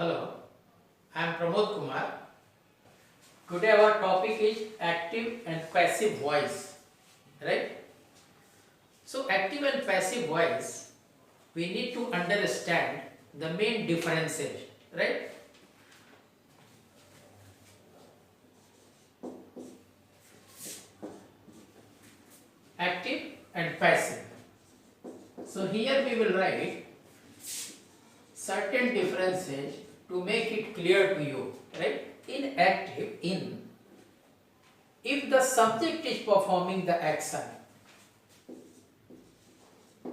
Hello, I am Pramod Kumar. Today our topic is active and passive voice, right? So active and passive voice, we need to understand the main differences, right? Active and passive. So here we will write certain differences to make it clear to you, right? In active, if the subject is performing the action,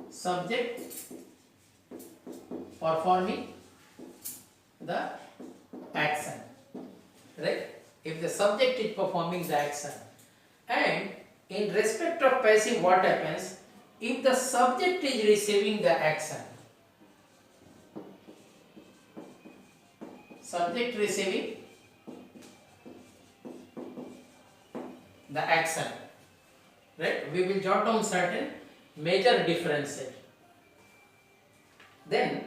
subject performing the action, right? If the subject is performing the action, and in respect of passive, what happens? If the subject is receiving the action, subject receiving the action, right? We will jot down certain major differences. Then,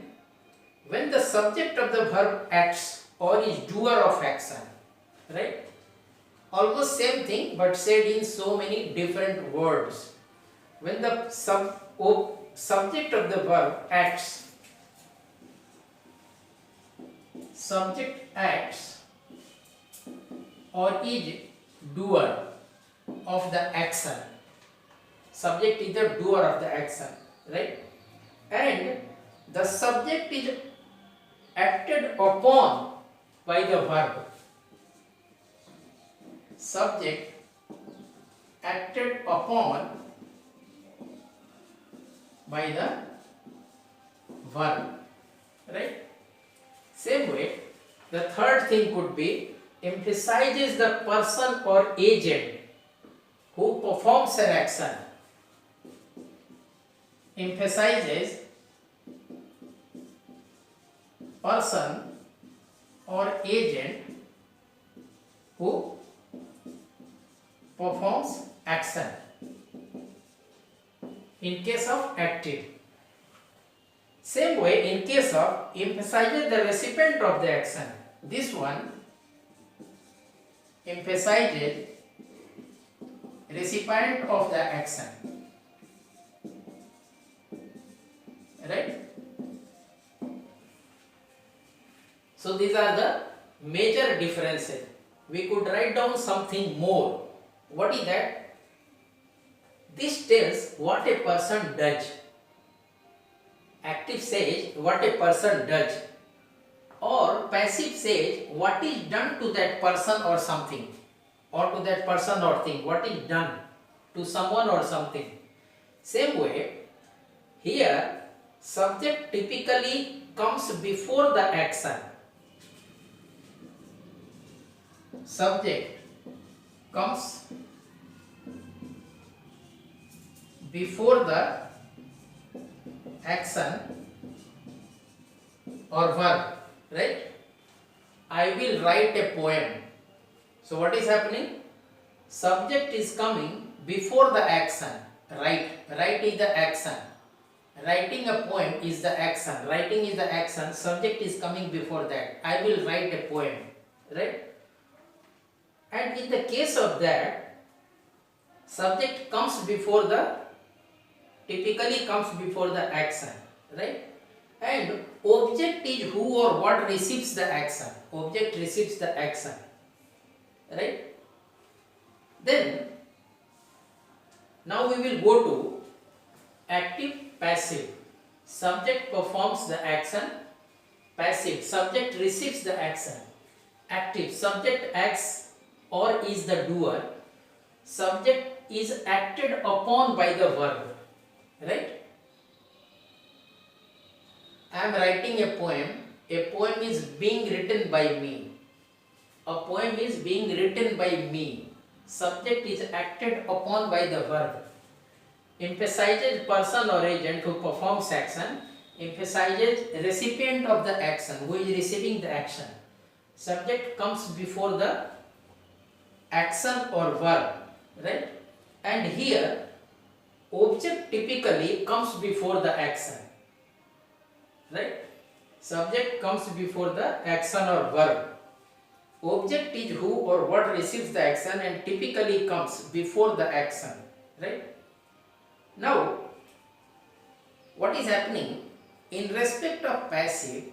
when the subject of the verb acts or is doer of action, right? Almost same thing but said in so many different words. When the subject of the verb acts, subject acts or is doer of the action, subject is the doer of the action, right? And the subject is acted upon by the verb, subject acted upon by the verb, right? Same way, the third thing could be emphasizes the person or agent who performs an action, emphasizes person or agent who performs action in case of active. Same way, in case of emphasizes the recipient of the action, this one emphasizes recipient of the action, right? So these are the major differences. We could write down something more. What is that? This tells what a person does. Active says what a person does, or passive says what is done to that person or something, or to that person or thing, what is done to someone or something. Same way, here subject typically comes before the action. Subject comes before the action or verb, right? I will write a poem. So what is happening? Subject is coming before the action. Write is the action. Writing a poem is the action. Writing is the action. Subject is coming before that. I will write a poem, right? And in the case of that, subject comes before the, typically comes before the action, right? And object is who or what receives the action. Object receives the action, right? Then, now we will go to active, passive. Subject performs the action. Passive, subject receives the action. Active, subject acts or is the doer. Subject is acted upon by the verb, right? I am writing a poem. A poem is being written by me. A poem is being written by me. Subject is acted upon by the verb. Emphasizes person or agent who performs action. Emphasizes recipient of the action, who is receiving the action. Subject comes before the action or verb, right? And here object typically comes before the action, right? Subject comes before the action or verb. Object is who or what receives the action and typically comes before the action, right? Now, what is happening in respect of passive,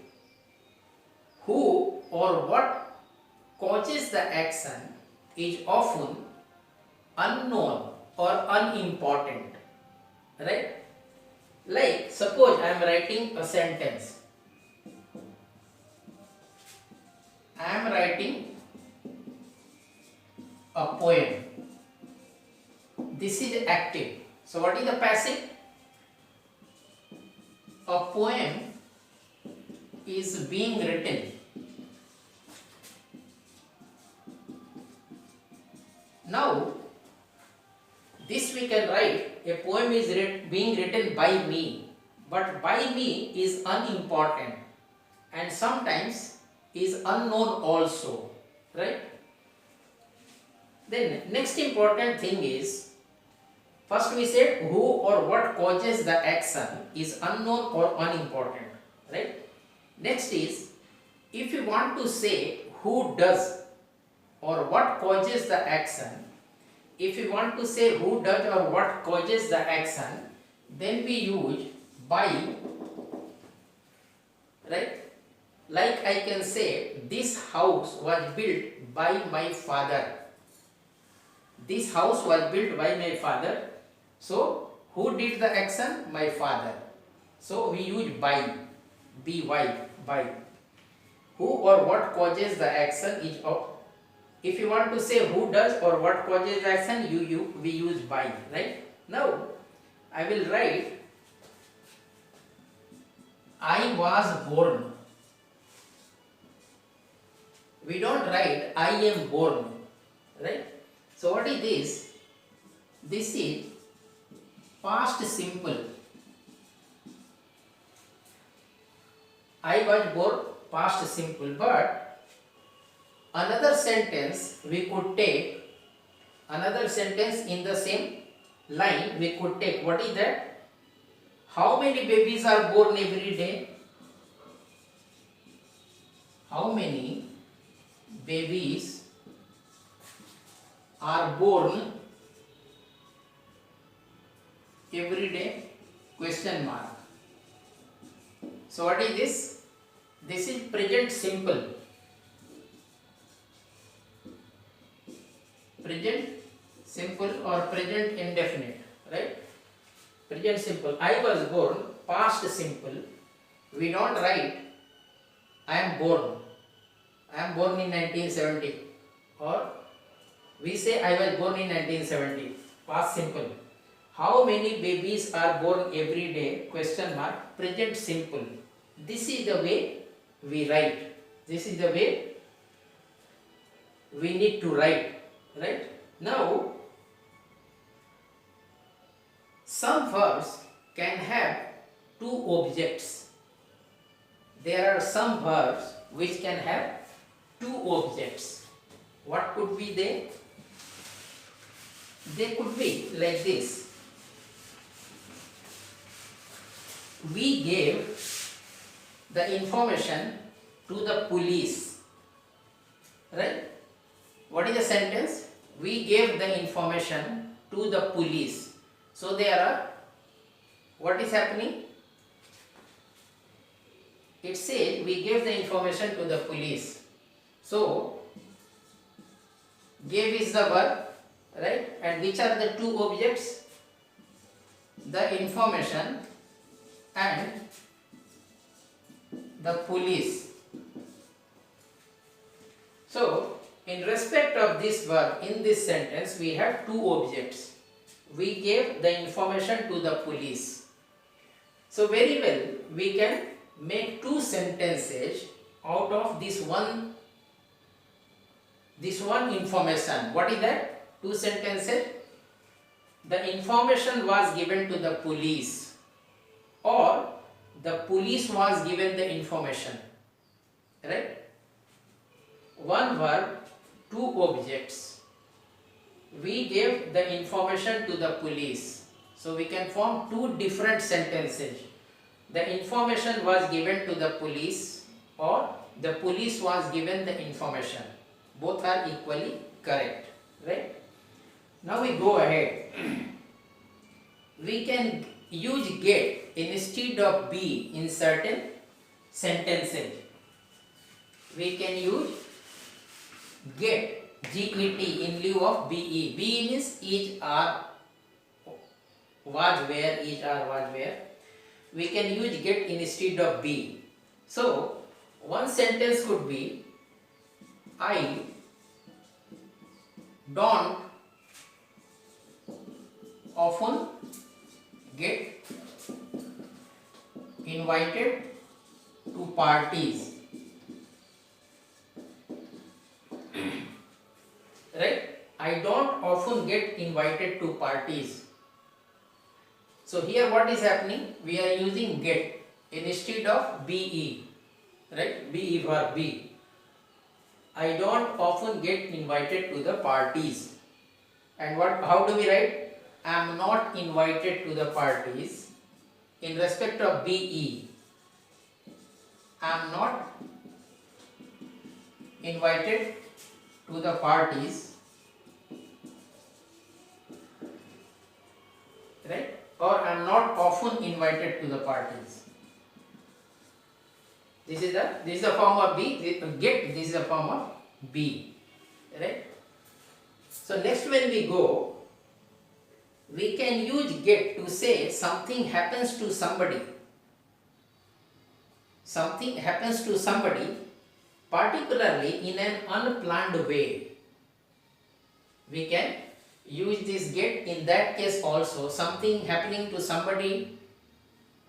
who or what causes the action is often unknown or unimportant, right? Like suppose I am writing a sentence. I am writing a poem. This is active. So what is the passive? A poem is being written. Now, this we can write, a poem is being written by me, but by me is unimportant and sometimes is unknown also, right? Then next important thing is, first we said who or what causes the action is unknown or unimportant, right? Next is, if you want to say who does or what causes the action, if you want to say who does or what causes the action, then we use by, right? Like I can say, this house was built by my father. This house was built by my father. So, who did the action? My father. So, we use by, by. Who or what causes the action is of. If you want to say who does or what causes the action, we use by, right? Now, I will write, I was born. We don't write I am born, right? So what is this? This is past simple. I was born, past simple, but another sentence we could take, another sentence in the same line we could take. What is that? How many babies are born every day? How many babies are born every day? Question mark. So what is this? This is present simple. Present simple or present indefinite, right? Present simple. I was born, past simple. We don't write I am born. I am born in 1970, or we say I was born in 1970, past simple. How many babies are born every day? Question mark. Present simple. This is the way we write. This is the way we need to write, right? Now, some verbs can have two objects. There are some verbs which can have two objects. What could be they? They could be like this. We gave the information to the police, right? What is the sentence? We gave the information to the police. So there are, what is happening? It says we gave the information to the police. So, gave is the verb, right? And which are the two objects? The information and the police. So, in respect of this verb, in this sentence, we have two objects. We gave the information to the police. So, very well, we can make two sentences out of this one information. What is that? Two sentences. The information was given to the police, or the police was given the information, right? One verb, two objects. We gave the information to the police. So we can form two different sentences. the information was given to the police or the police was given the information. Both are equally correct, right? Now we go ahead. We can use get instead of be in certain sentences. We can use get get in lieu of be. Be means is, are, was, where, is, are, was, where. We can use get instead of be. So one sentence could be, I don't often get invited to parties. Right? I don't often get invited to parties. So here what is happening? We are using get instead of be. Right? Be for be. I don't often get invited to the parties. And what? How do we write? I am not invited to the parties. In respect of be, I am not invited to the parties, right? Or I am not often invited to the parties. This is the form of be. Get, this is the form of be, right? So next when we go, we can use get to say something happens to somebody. Something happens to somebody, particularly in an unplanned way. We can use this get in that case also. Something happening to somebody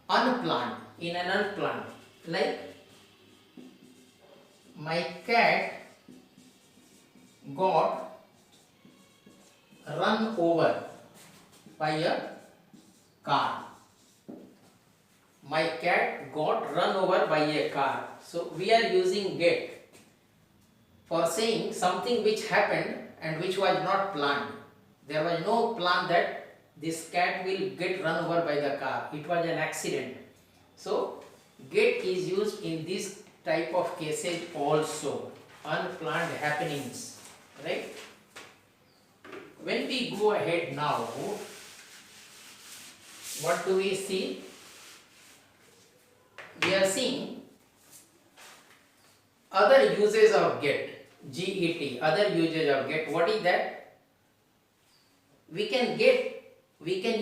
unplanned, in an unplanned. Like, my cat got run over by a car. My cat got run over by a car. So we are using get for saying something which happened and which was not planned. There was no plan that this cat will get run over by the car. It was an accident. So get is used in this type of cases also. Unplanned happenings. Right? When we go ahead now, what do we see? We are seeing other uses of get, get, other usage of get. What is that? We can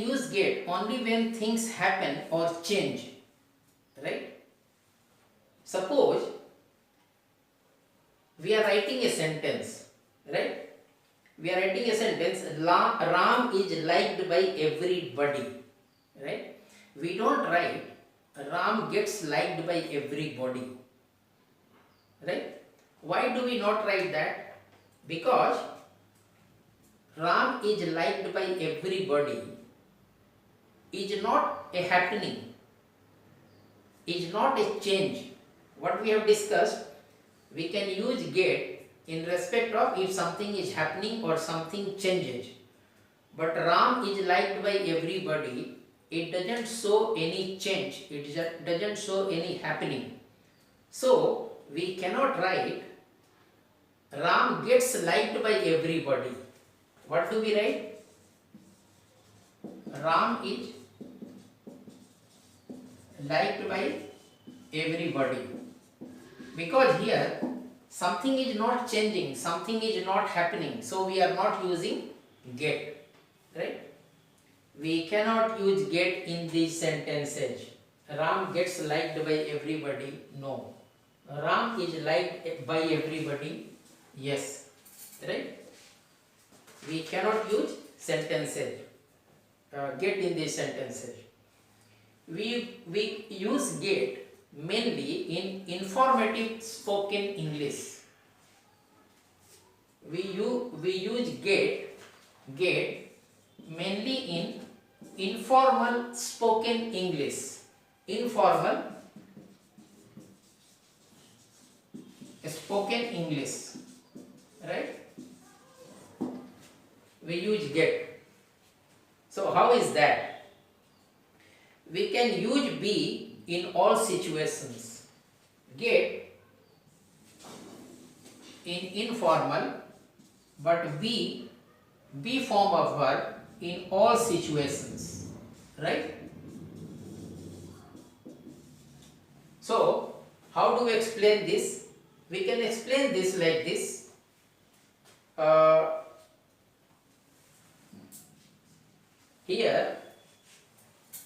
use get only when things happen or change, right? Suppose we are writing a sentence, right? We are writing a sentence, Ram is liked by everybody, right? We don't write Ram gets liked by everybody, right? Why do we not write that? Because Ram is liked by everybody is not a happening, is not a change. What we have discussed, we can use get in respect of if something is happening or something changes. But Ram is liked by everybody, it doesn't show any change, it doesn't show any happening. So we cannot write Ram gets liked by everybody. What do we write? Ram is liked by everybody. Because here something is not changing, something is not happening, so we are not using get, right? We cannot use get in these sentences. Ram gets liked by everybody. No. Ram is liked by everybody. Yes. Right? We cannot use sentences. Get in these sentences. We use get mainly in informative spoken English. We use get mainly in informal spoken English. Informal spoken English, right? We use get. So how is that? We can use be in all situations. Get in informal but be form of verb in all situations, right? So how do we explain this? We can explain this like this. Here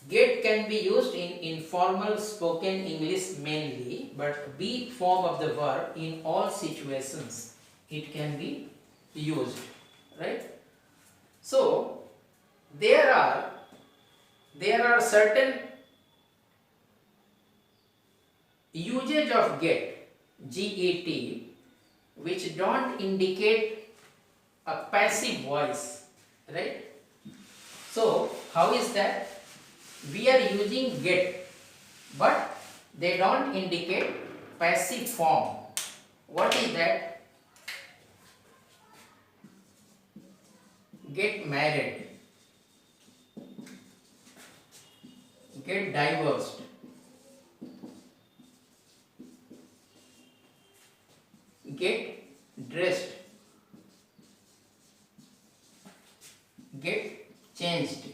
get can be used in informal spoken English mainly, but be form of the verb in all situations it can be used, right? So there are certain usage of get which don't indicate a passive voice, right? So how is that? We are using get, but they don't indicate passive form. What is that? Get married, get divorced, get dressed, get changed.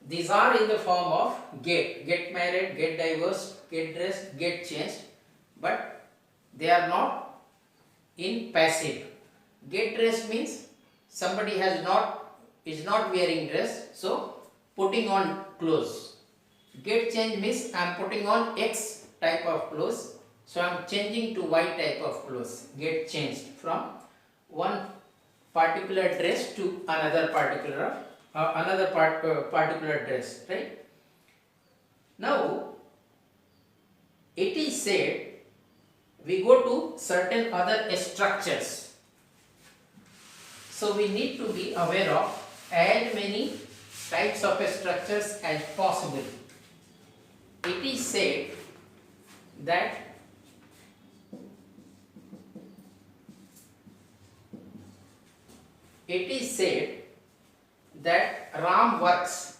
These are in the form of get married, get divorced, get dressed, get changed, but they are not in passive. Get dressed means somebody is not wearing dress, so putting on clothes. Get changed means I am putting on X type of clothes, so I am changing to Y type of clothes. Get changed from one particular dress to another particular dress, right? Now it is said we go to certain other structures, so we need to be aware of as many types of structures as possible. It is said that Ram works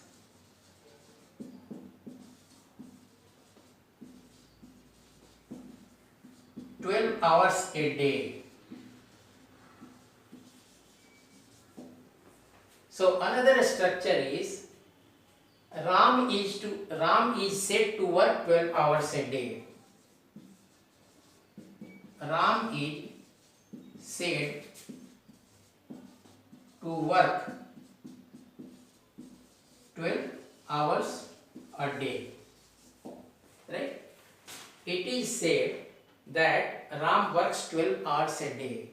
12 hours a day. So another structure is Ram is said to work 12 hours a day. Ram is said to work 12 hours a day, right? It is said that Ram works 12 hours a day.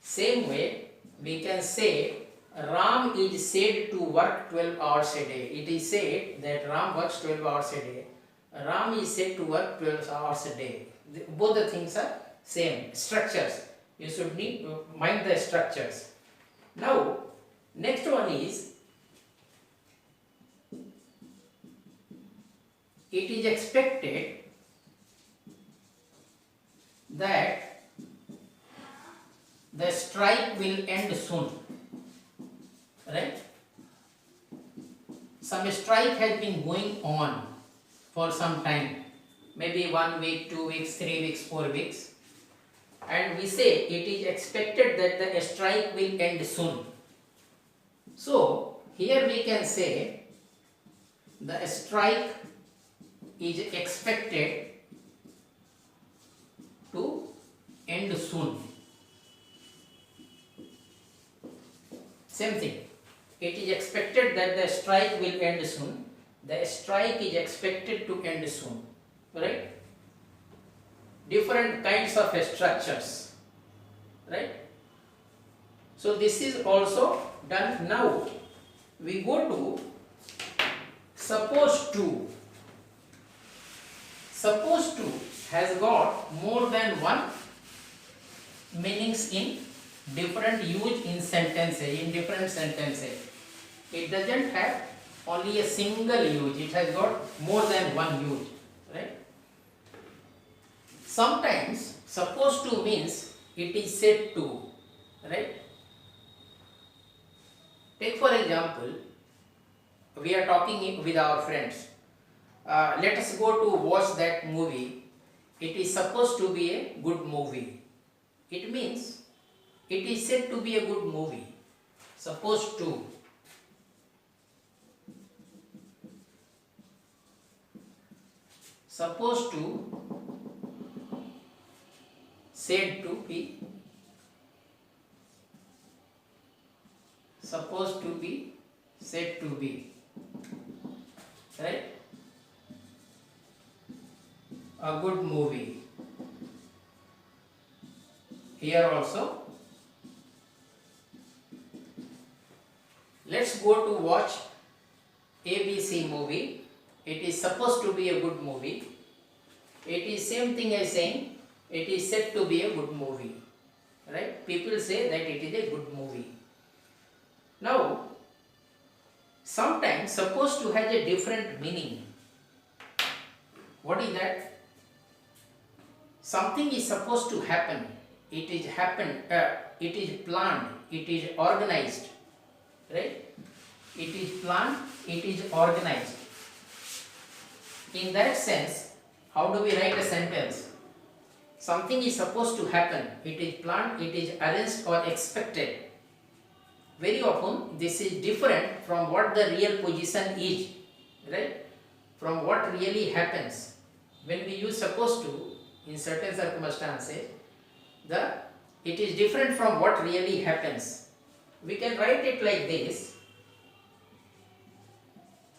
Same way we can say Ram is said to work 12 hours a day. It is said that Ram works 12 hours a day. Ram is said to work 12 hours a day. Both the things are same structures. You should need to mind the structures. Now next one is it is expected that the strike will end soon, right? Some strike has been going on for some time, maybe 1 week, 2 weeks, 3 weeks, 4 weeks, and we say it is expected that the strike will end soon. So here we can say the strike is expected to end soon. Same thing. It is expected that the strike will end soon. The strike is expected to end soon. Right? Different kinds of structures. Right? So this is also done. Now we go to suppose to. Suppose to has got more than one meanings in different use in sentences, in different sentences. It doesn't have only a single use, it has got more than one use, right? Sometimes suppose to means it is said to, right? Take for example, we are talking with our friends. Let us go to watch that movie. It is supposed to be a good movie. It means it is said to be a good movie. Supposed to. Supposed to. Said to be. Supposed to be. Said to be. Right? A good movie. Here also. Let's go to watch ABC movie. It is supposed to be a good movie. It is same thing as saying it is said to be a good movie. Right? People say that it is a good movie. Now, sometimes supposed to has a different meaning. What is that? Something is supposed to happen. It is happened. It is planned. It is organized. Right? It is planned. It is organized. In that sense, how do we write a sentence? Something is supposed to happen. It is planned. It is arranged or expected. Very often, this is different from what the real position is. Right? From what really happens. When we use supposed to in certain circumstances, it is different from what really happens. We can write it like this.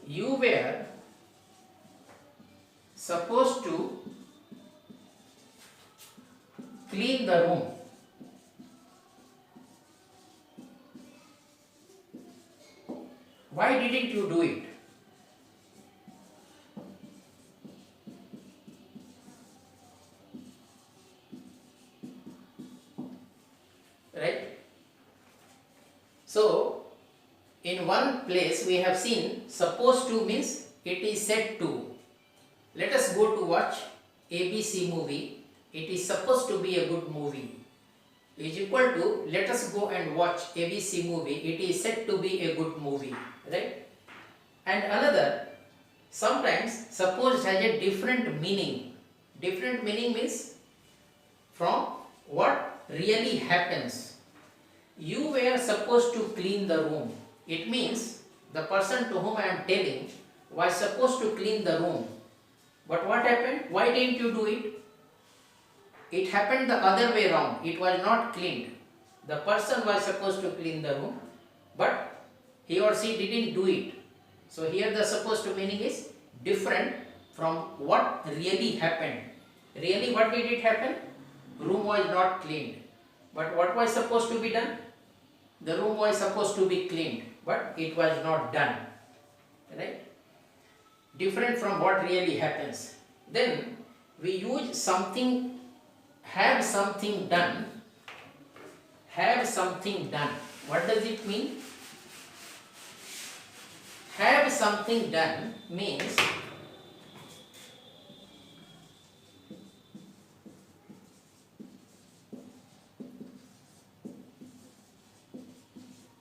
You were supposed to clean the room. Why didn't you do it? Right? So, in one place we have seen supposed to means it is said to. Let us go to watch ABC movie. It is supposed to be a good movie. Is equal to let us go and watch ABC movie. It is said to be a good movie. Right? And another, sometimes supposed has a different meaning. Different meaning means from what really happens. You were supposed to clean the room. It means the person to whom I am telling was supposed to clean the room. But what happened? Why didn't you do it? It happened the other way around. It was not cleaned. The person was supposed to clean the room, but he or she didn't do it. So here the supposed to meaning is different from what really happened. Really, what did it happen? Room was not cleaned. But what was supposed to be done? The room was supposed to be cleaned, but it was not done. Right? Different from what really happens. Then we use something, have something done. Have something done. What does it mean? Have something done means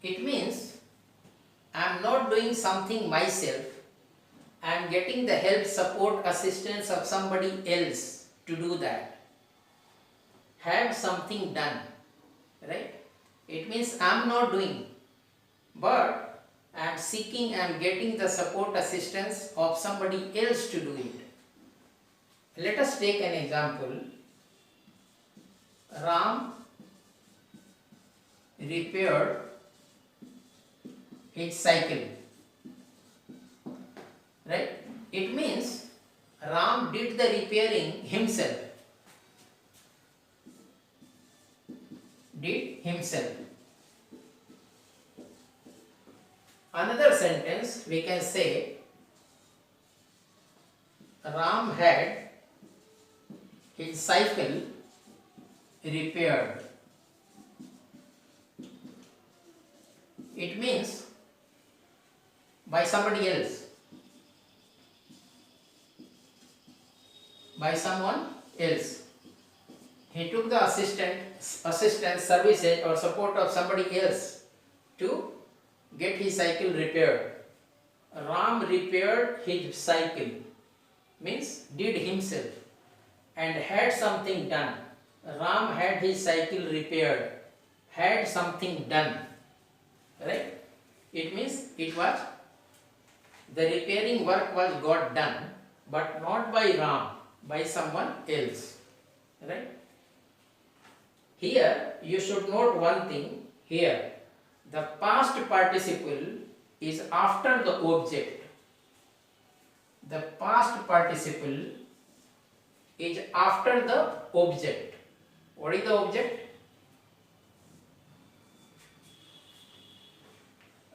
it means I am not doing something myself. I am getting the help, support, assistance of somebody else to do that. Have something done. Right? It means I am not doing, but I am seeking, I am getting the support, assistance of somebody else to do it. Let us take an example. Ram repaired his cycle. Right? It means Ram did the repairing himself. Did himself. Another sentence we can say Ram had his cycle repaired. It means by somebody else. By someone else. He took the assistance, services or support of somebody else to get his cycle repaired. Ram repaired his cycle, means did himself, and had something done. Ram had his cycle repaired, had something done. Right? It means it was, the repairing work was got done, but not by Ram, by someone else. Right? Here you should note one thing. Here the past participle is after the object. The past participle is after the object. What is the object?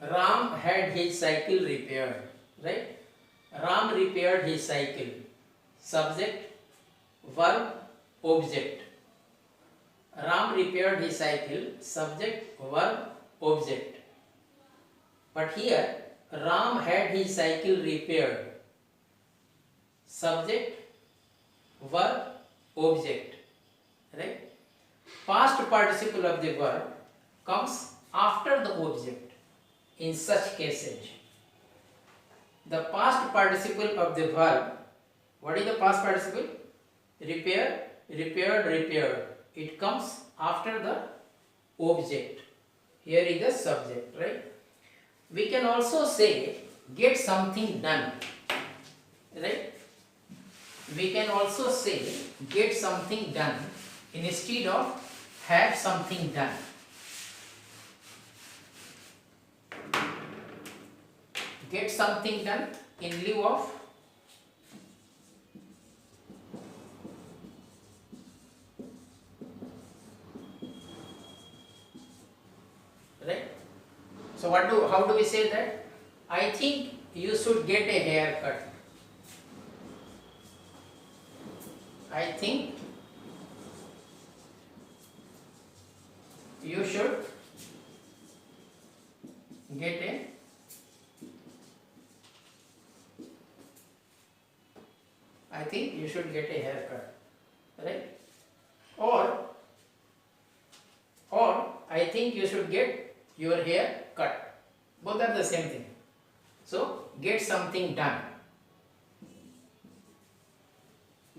Ram had his cycle repaired. Right? Ram repaired his cycle. Subject, verb, object. Ram repaired his cycle. Subject, verb, object. But here Ram had his cycle repaired. Subject, verb, object. Right? Past participle of the verb comes after the object in such cases. The past participle of the verb, what is the past participle? Repair, repaired, repaired. It comes after the object. Here is the subject, right? We can also say get something done, right? We can also say get something done instead of have something done. Get something done in lieu of right. So how do we say that? I think you should get a haircut. I think you should get a I think you should get a haircut, right? Or I think you should get your hair cut. Both are the same thing. So get something done.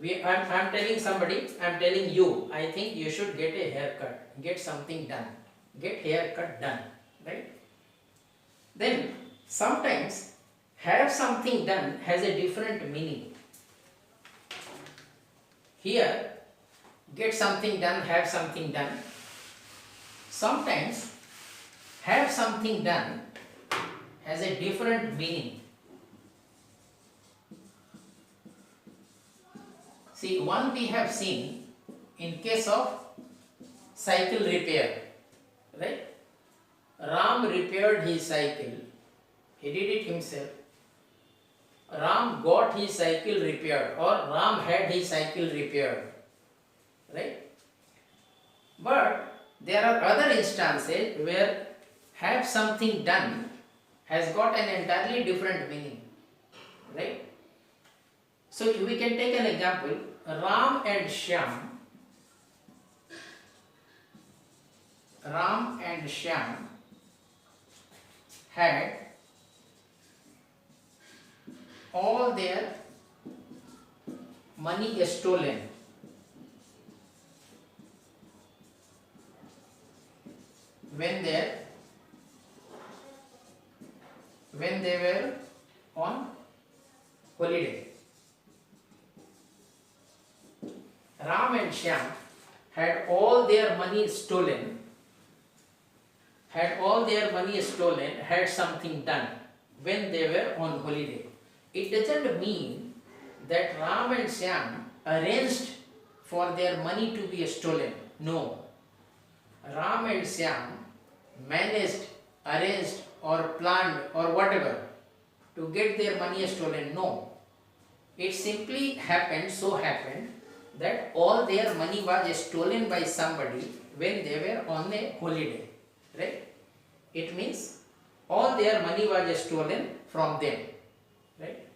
I'm telling somebody, I'm telling you, I think you should get a haircut. Get something done. Get haircut done, right? Then sometimes have something done has a different meaning. Here, get something done, have something done. Sometimes, have something done has a different meaning. See, one we have seen in case of cycle repair, right? Ram repaired his cycle. He did it himself. Ram got his cycle repaired, or Ram had his cycle repaired, right? But there are other instances where have something done has got an entirely different meaning, right? So we can take an example. Ram and Shyam had all their money stolen when they were on holiday. Ram and Shyam had all their money stolen, had something done when they were on holiday. It doesn't mean that Ram and Shyam arranged for their money to be stolen. No. Ram and Shyam managed, arranged or planned or whatever to get their money stolen. No. It simply so happened that all their money was stolen by somebody when they were on a holiday. Right? It means all their money was stolen from them. Right?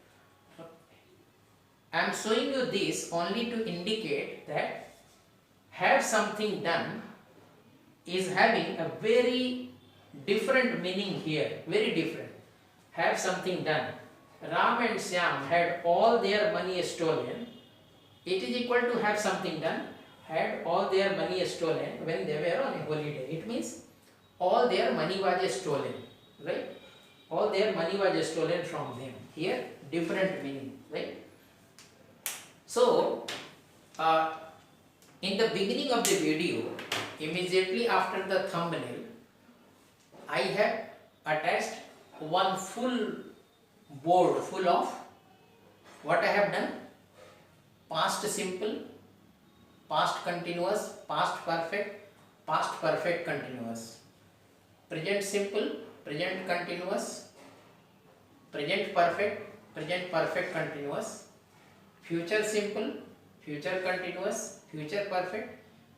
I am showing you this only to indicate that have something done is having a very different meaning here, very different. have something done. Ram and Shyam had all their money stolen. It is equal to have something done, had all their money stolen when they were on a holiday. It means all their money was stolen, right? All their money was stolen from them. Here, different meaning, right? So, in the beginning of the video, immediately after the thumbnail, I have attached one full board full of what I have done: past simple, past continuous, past perfect continuous, present simple, present continuous, present perfect continuous, future simple, future continuous, future perfect,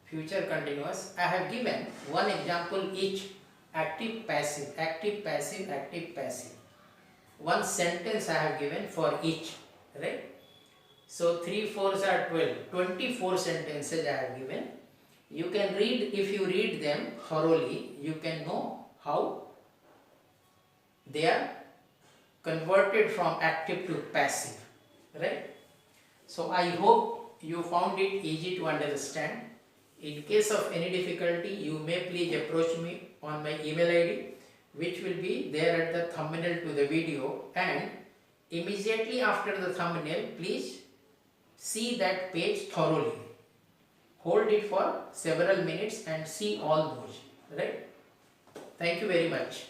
future continuous. I have given one example each: active, passive, active, passive, active, passive. One sentence I have given for each, right? So 3 4s are 12, 24 sentences I have given. You can read, if you read them thoroughly, you can know how they are converted from active to passive, right? So I hope you found it easy to understand. In case of any difficulty, you may please approach me on my email ID, which will be there at the thumbnail to the video, and immediately after the thumbnail, please see that page thoroughly. Hold it for several minutes and see all those, right? Thank you very much.